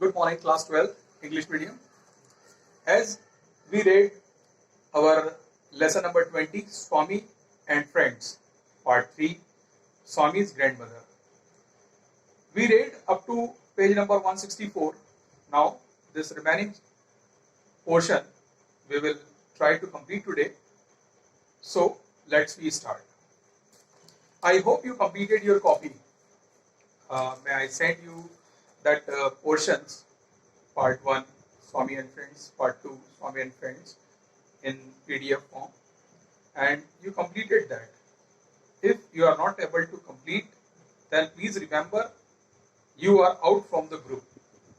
Good morning, class 12, English medium. As we read our lesson number 20, Swami and Friends, part 3, Swami's grandmother. We read up to page number 164. Now, this remaining portion we will try to complete today. So, let's start. I hope you completed your copy. May I send you that portions, part 1, Swami and Friends, part 2, Swami and Friends in PDF form, and you completed that. If you are not able to complete, then please remember you are out from the group.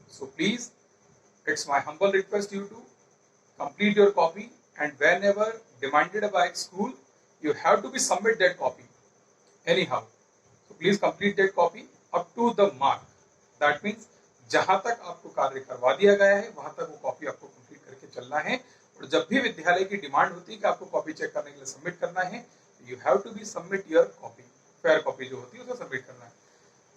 So please, it's my humble request you to complete your copy, and whenever demanded by school, you have to be submit that copy anyhow. So please complete that copy up to the mark. That means जहां तक आपको कार्य करवा दिया गया है वहां तक वो कॉपी आपको कंप्लीट करके चलना है। और जब भी विद्यालय की डिमांड होती है कि आपको कॉपी चेक करने के लिए सबमिट करना है, you have to be submit your copy, fair copy जो होती है उसे सबमिट करना है।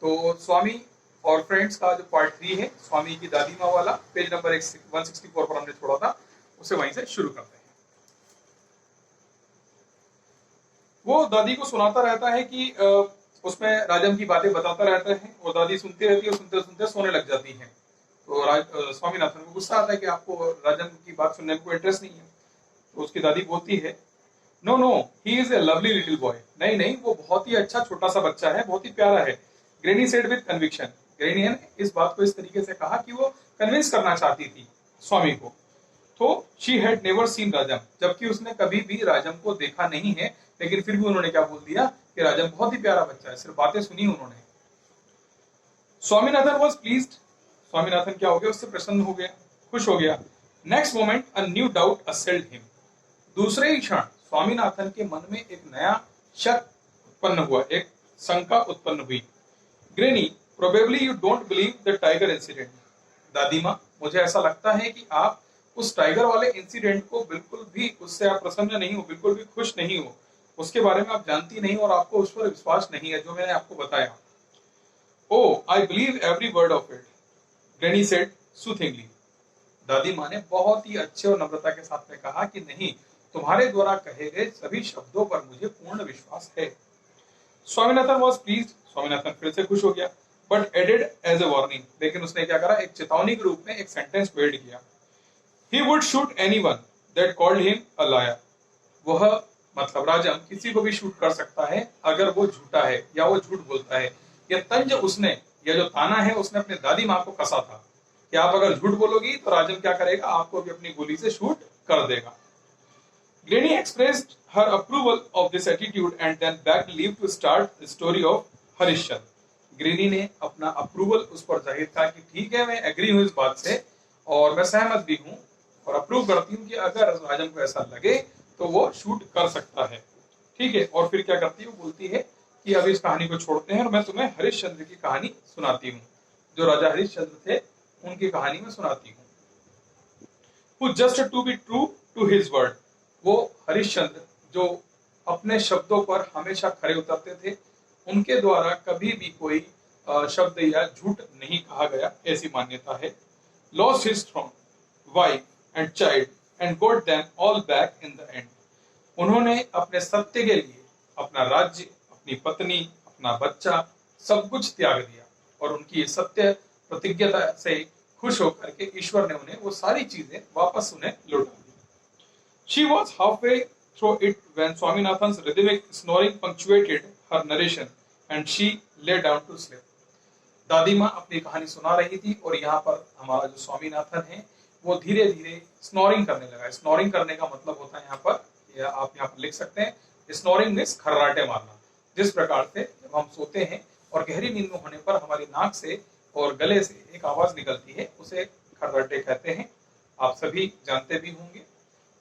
तो स्वामी और फ्रेंड्स का जो पार्ट 3 है, स्वामी की दादी माँ वाला, पेज नंबर 164 पर हमने छोड़ा था, उसे वहीं से शुरू करते हैं। वो दादी को सुनाता रहता है कि उसमें राजम की बातें बताता रहता है और दादी सुनती रहती है और सुनते सुनते सोने लग जाती है। तो स्वामीनाथन को गुस्सा आता है कि आपको राजम की बात सुनने में कोई इंटरेस्ट नहीं है। तो उसकी दादी बोलती है, no no, he is a lovely little boy. नहीं नहीं, वो बहुत ही अच्छा छोटा सा बच्चा है, बहुत ही प्यारा है। Granny said with conviction. Granny ने इस बात को इस तरीके से कहा कि वो कन्विंस करना चाहती थी स्वामी को। तो शी हैड नेवर सीन राजम, जबकि उसने कभी भी राजम को देखा नहीं है, लेकिन फिर भी उन्होंने क्या बोल दिया कि राजम बहुत ही प्यारा बच्चा है, सिर्फ बातें सुनी उन्होंने। Swaminathan was pleased. स्वामीनाथन क्या हो गया, उससे प्रसन्न हो गया, खुश हो गया। Next moment a new doubt असेल्ड him. दूसरे ही क्षण स्वामीनाथन के मन में एक नया शक उत्पन्न हुआ, एक शंका उत्पन्न हुई। Granny, probably you don't believe the tiger incident. दादी माँ, मुझे ऐसा लगता है कि आप उस टाइगर वाले इंसिडेंट को बिल्कुल भी, उससे आप प्रसन्न नहीं हो, बिल्कुल भी खुश नहीं हो, उसके बारे में आप जानती नहीं और आपको उस पर विश्वास नहीं है जो मैंने आपको बताया। Oh, I believe every word of it, granny said soothingly. दादी माँ ने बहुत ही अच्छे और नम्रता के साथ में कहा कि नहीं, तुम्हारे द्वारा कहे गए सभी शब्दों पर मुझे पूर्ण विश्वास है। Swaminathan was pleased. स्वामीनाथन फिर से खुश हो गया, but added as a warning. लेकिन उसने क्या करा, एक चेतावनी के रूप में एक सेंटेंस ऐड किया। He would shoot anyone that called him a liar. वह मतलब राजम किसी को भी शूट कर सकता है अगर वो झूठा है या वो झूठ बोलता है। यह तंज उसने, यह जो ताना है उसने अपने दादी माँ को कसा था कि आप अगर झूठ बोलोगी तो राजम क्या करेगा, आपको भी अपनी गोली से शूट कर देगा। Granny expressed her approval of this attitude and then begged leave to start the story of Harishchandra. Granny ने अपना अप्रूवल उस पर जाहिर किया कि ठीक है, मैं एग्री हूँ इस बात से और मैं सहमत भी हूँ और अप्रूव करती हूँ कि अगर राजम को ऐसा लगे तो वो शूट कर सकता है। ठीक है, और फिर क्या करती है, वो बोलती है कि अभी इस कहानी को छोड़ते हैं और मैं तुम्हें हरिश्चंद्र की कहानी सुनाती हूँ, जो राजा हरिश्चंद्र थे उनकी कहानी में सुनाती हूँ। Who just to be true to his word। वो हरिश्चंद्र जो अपने शब्दों पर हमेशा खरे उतरते थे, उनके द्वारा कभी भी कोई शब्द या झूठ नहीं कहा गया, ऐसी मान्यता है। Lost his throne, wife and child and got them all back in the end। उन्होंने अपने सत्य के लिए अपना राज्य, अपनी पत्नी, अपना बच्चा, सब कुछ त्याग दिया और उनकी सत्य प्रतिज्ञता से खुश होकर के ईश्वर ने उन्हें वो सारी चीजें वापस उन्हें लौटा दी। She was halfway through it when Swaminathan's rhythmic snoring punctuated her narration and she lay down to sleep। दादी माँ अपनी कहानी सुना रही थी और यहाँ पर हमारा जो स्वामीनाथन है वो धीरे धीरे स्नोरिंग करने लगा। स्नोरिंग करने का मतलब होता है यहाँ पर, या आप यहाँ पर लिख सकते हैं, स्नोरिंग मीन्स खर्राटे मारना। जिस प्रकार से जब हम सोते हैं और गहरी नींद में होने पर हमारी नाक से और गले से एक आवाज निकलती है, उसे खर्राटे कहते हैं। आप सभी जानते भी होंगे,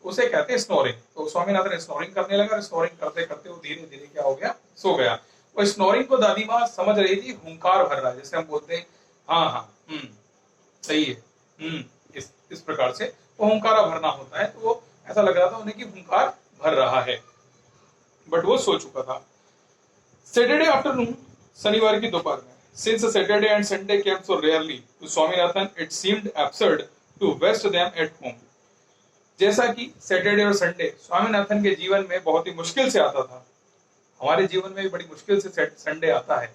उसे कहते हैं स्नोरिंग। तो स्वामीनाथन स्नोरिंग करने लगा, स्नोरिंग करते करते वो धीरे धीरे क्या हो गया, सो गया। और स्नोरिंग को दादी माँ समझ रही थी, हुंकार भर रहा है, जैसे हम बोलते हैं हाँ हाँ सही है, इस प्रकार से वो हुंकारा भरना होता है। तो वो ऐसा लग रहा था उन्हें कि हुंकार भर रहा है, बट वो सो चुका था। सैटरडे आफ्टरनून, शनिवार की दोपहर में, Since Saturday and Sunday came so rarely to Swaminathan, it seemed absurd to waste them at home. जैसा कि सैटरडे और संडे स्वामीनाथन के जीवन में बहुत ही मुश्किल से आता था, हमारे जीवन में भी बड़ी मुश्किल से संडे आता है।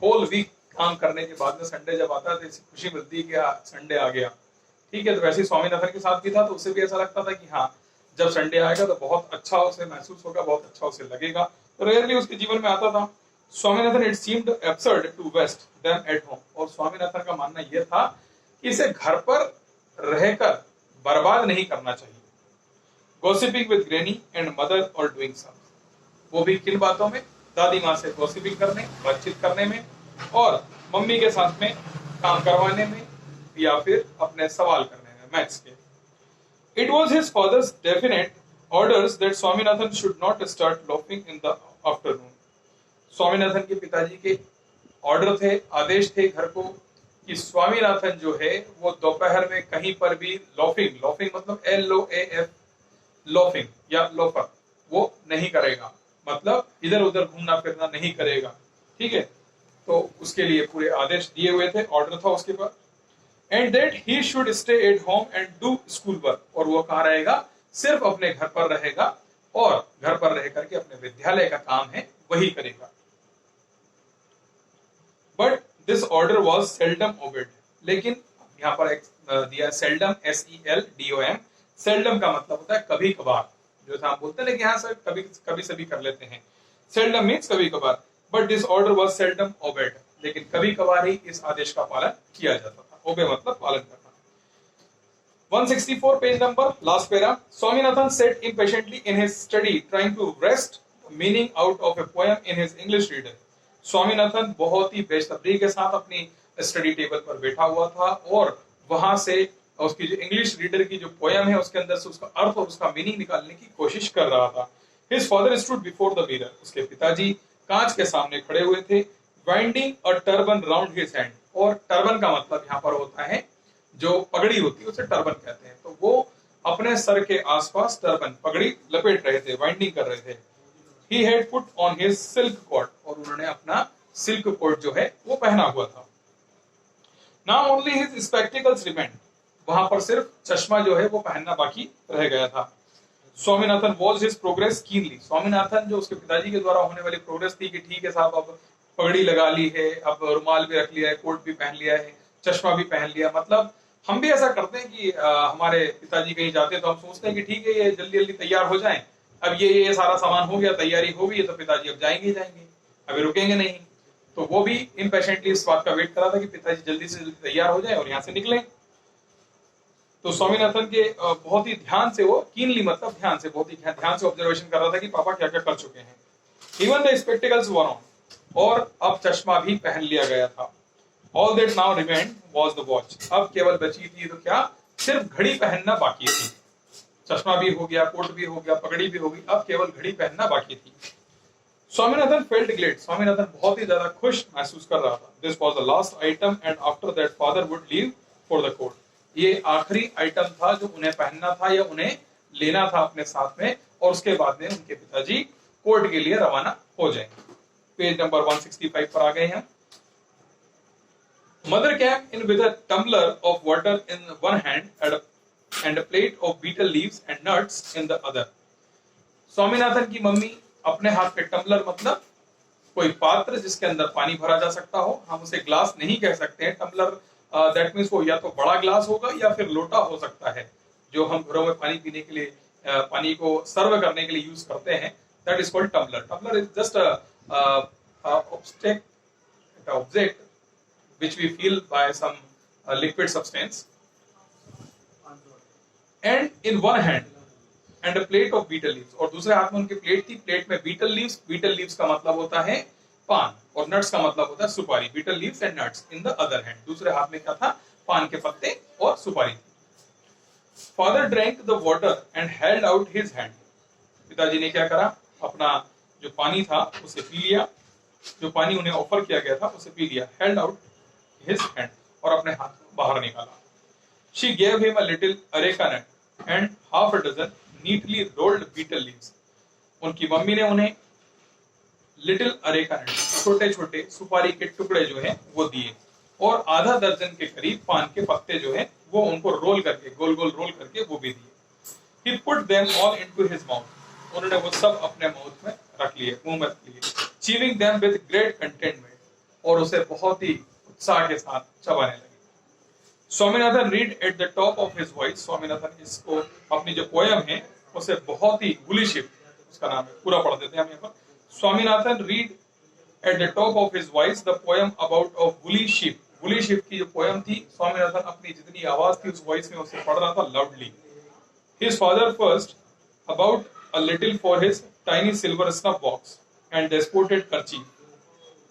होल वीक काम करने के बाद में संडे जब आता है तो इससे खुशी मिलती है कि संडे आ गया। ठीक है, तो वैसे ही स्वामीनाथन के साथ भी था, तो उससे भी ऐसा लगता था कि हाँ, जब संडे आएगा तो बहुत अच्छा उसे महसूस होगा, बहुत अच्छा उसे लगेगा। तो रेयरली उसके जीवन में आता था। Swaminathan it seemed absurd to waste them at home, और स्वामीनाथन का मानना यह था कि इसे घर पर रहकर बर्बाद नहीं करना चाहिए। Gossiping with granny and mother और डूइंग सम, वो भी किन बातों में? दादी माँ से गॉसिपिंग करने, बातचीत करने में, और मम्मी के साथ में काम करवाने में, या फिर अपने सवाल करने में मैथ्स के। It was his father's definite orders that Swaminathan should not start loafing in the afternoon. Swaminathan के पिताजी के ऑर्डर थे, आदेश थे घर को कि स्वामीनाथन जो है वो दोपहर में कहीं पर भी लॉफिंग, लॉफिंग मतलब LOAF, लॉफिंग या लोफर, वो नहीं करेगा, मतलब इधर उधर घूमना फिरना नहीं करेगा। ठीक है, तो उसके लिए पूरे आदेश दिए हुए थे, ऑर्डर था उसके पास। And that he should stay at home and do school work, और वो कहाँ रहेगा? सिर्फ अपने घर पर रहेगा और घर पर रह करके अपने विद्यालय का काम है वही करेगा। But this order was seldom obeyed, लेकिन यहाँ पर एक दिया सेल्डम, SELDOM। सेल्डम का मतलब होता है कभी कभार, जो हम बोलते हैं, लेकिन यहाँ से कभी कभी सभी कर लेते हैं। सेल्डम मीन्स कभी कभार, but this order was seldom obeyed, लेकिन कभी कभार ही इस आदेश का पालन किया जाता था। ओबे मतलब पालन करना। 164 page number, last para. Swaminathan sat impatiently in his study trying to wrest the meaning out of a poem in his English reader. Swaminathan बहुत ही बेसब्री के साथ अपनी स्टडी टेबल पर बैठा हुआ था और वहां से उसकी जो इंग्लिश रीडर की जो पोयम है उसके अंदर से उसका अर्थ और उसका मीनिंग निकालने की कोशिश कर रहा था। His father stood before the mirror, उसके पिताजी कांच के सामने खड़े हुए थे। Winding a turban round his hand, और टर्बन का मतलब यहाँ पर होता है जो पगड़ी होती है उसे टर्बन कहते हैं। तो वो अपने सर के आसपास टर्बन, पगड़ी लपेट रहे थे, वाइंडिंग कर रहे थे। He had put on his silk coat, और उन्होंने अपना सिल्क कोट जो है वो पहना हुआ था। Now only his spectacles remained, वहां पर सिर्फ चश्मा जो है वो पहनना बाकी रह गया था। Swaminathan watch his progress keenly, Swaminathan जो उसके पिताजी के द्वारा होने वाली प्रोग्रेस थी कि ठीक है साहब, अब पगड़ी लगा ली है, अब रुमाल भी रख लिया है, कोट भी पहन लिया है, चश्मा भी पहन लिया, मतलब हम भी ऐसा करते हैं कि हमारे पिताजी कहीं जाते हैं तो हम सोचते हैं कि ठीक है ये जल्दी जल्दी तैयार हो जाएं, अब ये सारा सामान हो गया, तैयारी हो गई है, तो पिताजी अब जाएंगे ही जाएंगे, अभी रुकेंगे नहीं। तो वो भी इम्पेशेंटली इस बात का वेट कर रहा था कि पिताजी जल्दी से जल्दी तैयार हो जाए और यहाँ से निकले। तो स्वामीनाथन के बहुत ही ध्यान से, वो कीनली मतलब ध्यान से, बहुत ही ध्यान से ऑब्जर्वेशन कर रहा था कि पापा क्या क्या कर चुके हैं। Even the spectacles were on, और अब चश्मा भी पहन लिया गया था। All that now remained was the watch, अब केवल बची थी तो क्या, सिर्फ घड़ी पहनना बाकी थी। चश्मा भी हो गया, कोट भी हो गया, पगड़ी भी हो गई, अब केवल घड़ी पहनना बाकी थी। स्वामीनाथन फेल्ट ग्लेड, स्वामीनाथन बहुत ही ज्यादा खुश महसूस कर रहा था। This was the last item and after that father would leave for the court, ये आखिरी आइटम था जो उन्हें पहनना था या उन्हें लेना था अपने साथ में, और उसके बाद में उनके पिताजी कोर्ट के लिए रवाना हो जाएंगे। पेज नंबर 165 पर आ गए हैं। Mother came in with a tumbler of water in one hand and a plate of betel leaves and nuts in the other. Swaminathan की मम्मी अपने हाथ में टम्बलर मतलब कोई पात्र जिसके अंदर पानी भरा जा सकता हो, हम उसे ग्लास नहीं कह सकते हैं, टम्बलर दैट मीन्स वो या तो बड़ा ग्लास होगा या फिर लोटा हो सकता है, जो हम घरों में पानी पीने के लिए, पानी को सर्व करने के लिए यूज करते हैं, that is called tumbler. Tumbler is just object which we fill by some liquid substance, and in one hand and a plate of betel leaves, और दूसरे हाथ में उनकी प्लेट थी, प्लेट में betel leaves, betel leaves का मतलब होता है पान, और नट्स का मतलब होता है सुपारी, betel leaves and nuts in the other hand, दूसरे हाथ में क्या था, पान के पत्ते और सुपारी। Father drank the water and held out his hand, पिताजी ने क्या करा, अपना जो पानी था उसे पी लिया, जो पानी उन्हें ऑफर किया गया था उसे पी लिया, held out his hand, और अपने हाथ को बाहर निकाला। She gave him a little areca nut and half a dozen neatly rolled betel leaves, उनकी मम्मी ने उन्हें लिटिल अरेका नट, छोटे छोटे सुपारी के टुकड़े जो है वो दिए और आधा दर्जन के करीब पान के पत्ते जो है वो उनको रोल करके गोल गोल रोल करके वो भी दिए। He put them all into his mouth. उन्होंने वो सब अपने माउथ में रख लिए, मुंह में रख लिए। Chewing them with great contentment, और उसे बहुत ही उत्साह के साथ चबाने लगे। Swaminathan read at the top of his voice. Swaminathan इसको अपनी जो पोयम है उसे बहुत ही woolly sheep, उसका नाम है, पूरा पढ़ देते हैं हम यहाँ पर। Swaminathan read at the top of his voice the poem about a woolly sheep. woolly sheep की जो पोयम थी, स्वामीनाथन अपनी जितनी आवाज थी उस वॉइस में उसे पढ़ रहा था loudly. His father first about a little for his tiny silver snuff box and the spotted kerchief,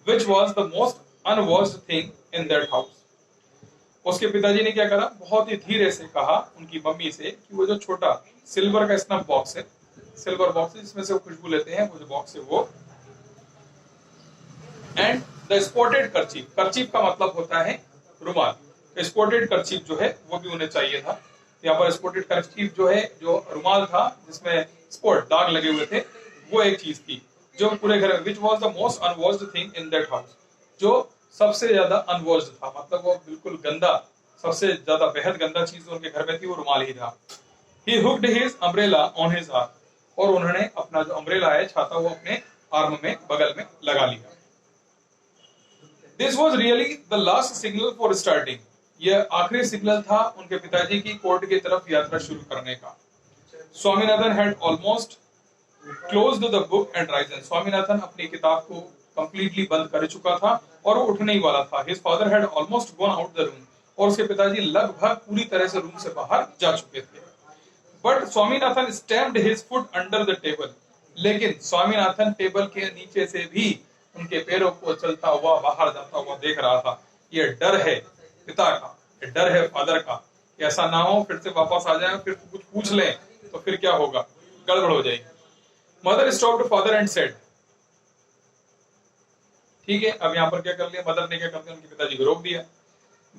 which was the most unwashed thing in that house. उसके पिताजी ने क्या करा, बहुत ही धीरे से कहा उनकी मम्मी से कि वो जो छोटा सिल्वर का स्नफ बॉक्स है, सिल्वर बॉक्स है जिसमें से वो खुशबू लेते हैं, वो जो बॉक्स है वो, एंड द स्पॉटेड कर्चीफ, कर्चीफ का मतलब होता है रुमाल, स्पॉटेड कर्चीफ जो है वो भी उन्हें चाहिए था। यहाँ पर स्पॉटेड कर्चीफ जो है, जो रुमाल था जिसमें स्पॉट दाग लगे हुए थे, वो एक चीज थी जो पूरे घर में, which was the most unwashed thing in that house, जो सबसे ज्यादा अनवॉश्ड था, मतलब वो बिल्कुल गंदा, सबसे ज्यादा बेहद गंदा चीज उनके घर में थी वो रुमाल ही था। He hooked his umbrella on his arm, और उन्होंने अपना जो अम्ब्रेला है, छाता, वो अपने आर्म में, बगल में लगा लिया। This was really the last signal for starting. यह आखिरी सिग्नल था उनके पिताजी की कोर्ट की तरफ यात्रा शुरू करने का। Swaminathan had almost closed the book and risen. Swaminathan अपनी किताब को completely बंद कर चुका था और वो उठने ही वाला था। His father had almost gone out the room, और उसके पिताजी लगभग पूरी तरह से रूम से बाहर जा चुके थे। But Swaminathan stamped his foot under the table. लेकिन स्वामीनाथन टेबल के नीचे से भी उनके पैरों को चलता हुआ बाहर जाता हुआ देख रहा था। ये डर है पिता का, ये डर है फादर का, ऐसा ना हो फिर से वापस आ जाए, फिर कुछ पूछ ले तो फिर क्या होगा, गड़बड़ हो जाएगी। Mother stopped father and said, ठीक है, अब यहाँ पर क्या कर लिया, मदर ने क्या कर दिया, उनके पिताजी को रोक दिया।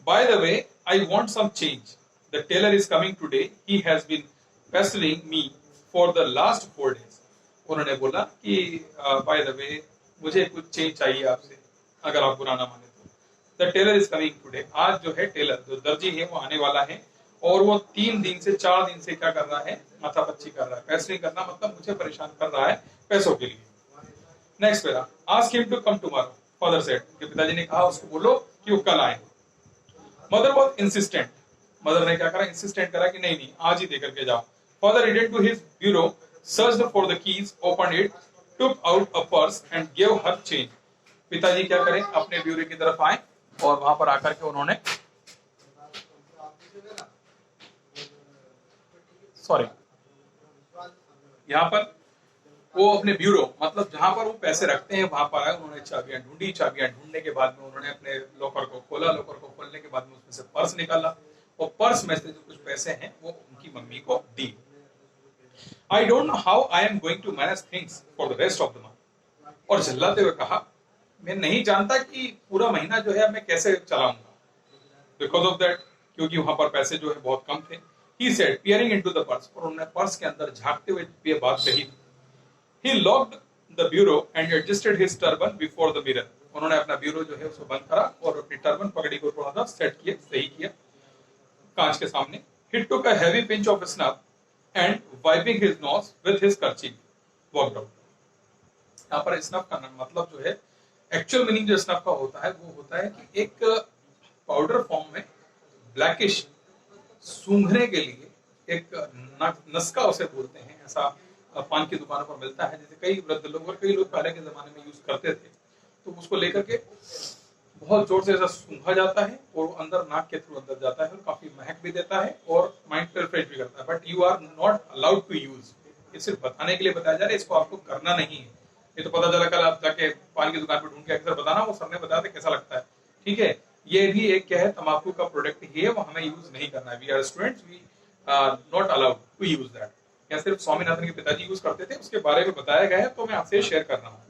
By the way I want some change, the tailor is coming today, he has been pestering me for the last 4 days. उन्होंने बोला कि बाय द वे मुझे कुछ चेंज चाहिए आपसे, अगर आप बुरा ना माने तो। The tailor is coming today, आज जो है टेलर, जो दर्जी है, वो आने वाला है, और वो 3 दिन से 4 दिन से क्या कर रहा है, माथापच्ची कर रहा है। पेस्टरिंग करना मतलब मुझे परेशान कर रहा है पैसों के लिए। Next para, ask him to come tomorrow, father said, के पिताजी ने कहा उसको बोलो कि वो कल आए। मदर वाज इंसिस्टेंट, मदर ने क्या करा, इंसिस्टेंट करा कि नहीं नहीं आज ही दे करके जाओ। Father return to his bureau, searched for the keys, opened it, took out a purse and gave her change. पिताजी क्या करें, अपने ब्यूरो की तरफ आए और वहां पर आकर के उन्होंने, सॉरी, यहाँ पर वो अपने ब्यूरो मतलब जहां पर वो पैसे रखते हैं वहां पर आए, उन्होंने चाबियां ढूंढी, चाबियां ढूंढने के बाद में उन्होंने अपने लॉकर को खोला, लॉकर को खोलने के बाद में उसमें से पर्स निकाला और पर्स में से जो कुछ पैसे हैं वो उनकी मम्मी को दी। I don't know how I am going to manage things for the rest of the month. और चिल्लाते हुए कहा, मैं नहीं जानता कि पूरा महीना जो है मैं कैसे चलाऊंगा। Because of that, क्योंकि वहां पर पैसे जो है बहुत कम थे। He said, peering into the purse, और उन्होंने पर्स के अंदर झांकते हुए ये बात कही। He locked the bureau and adjusted his turban before the mirror. उन्होंने अपना ब्यूरो जो है उसको बंद करा और अपनी टर्बन पगड़ी को थोड़ा सा सेट किया, सही किया कांच के सामने। He took a heavy pinch of snuff and wiping his nose with his kerchief walked out. यहाँ पर स्नफ का मतलब जो है, एक्चुअल मीनिंग जो स्नफ का होता है वो होता है कि एक पाउडर फॉर्म में ब्लैकिश सूंघने के लिए एक नस्का उसे बोलते हैं, ऐसा पान की दुकानों पर मिलता है, जैसे कई वृद्ध लोग और कई लोग पहले के जमाने में यूज करते थे, तो उसको लेकर के बहुत जोर से ऐसा सूंघा जाता है और वो अंदर नाक के थ्रू अंदर जाता है और काफी महक भी देता है और माइंड पर फ्रेश भी करता है। But you are not allowed to use, ये सिर्फ बताने के लिए बताया जा रहा है, इसको आपको करना नहीं है। ये तो पता चला कल आप जाके पान की दुकान पर ढूंढ के अक्सर बताना, वो सर ने बताया था कैसा लगता है, ठीक है। ये भी एक क्या है, तंबाकू का प्रोडक्ट ही है, वो हमें यूज नहीं करना है। We are students, we are not allowed to use that. या सिर्फ स्वामीनाथन के पिताजी यूज करते थे, उसके बारे में बताया गया है, तो मैं आपसे शेयर कर रहा हूँ।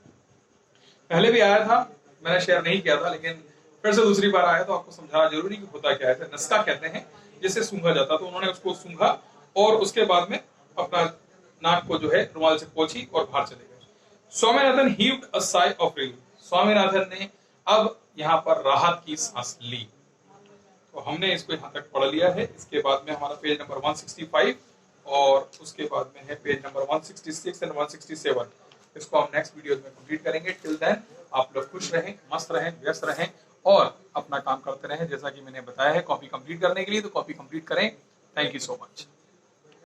पहले भी आया था, मैंने शेयर नहीं किया था, लेकिन फिर से दूसरी बार आया तो आपको समझाना जरूरी कि होता क्या है। नस्का कहते हैं जिससे सूंघा जाता, तो उन्होंने उसको सूंघा और उसके बाद में अपना नाक को जो है रुमाल से पोंछी और बाहर चले गए। स्वामीनाथन हीव्ड अ साइ ऑफ रिलीफ, स्वामीनाथन ने अब यहाँ पर राहत की सांस ली। तो हमने इसको यहाँ तक पढ़ लिया है। इसके बाद में हमारा पेज नंबर 165 और उसके बाद में है पेज नंबर 166 एंड 167। इसको हम नेक्स्ट वीडियो में कंप्लीट करेंगे। टिल देन आप लोग खुश रहें, मस्त रहें, व्यस्त रहें और अपना काम करते रहें। जैसा कि मैंने बताया है, कॉपी कंप्लीट करने के लिए तो कॉपी कंप्लीट करें। Thank you so much.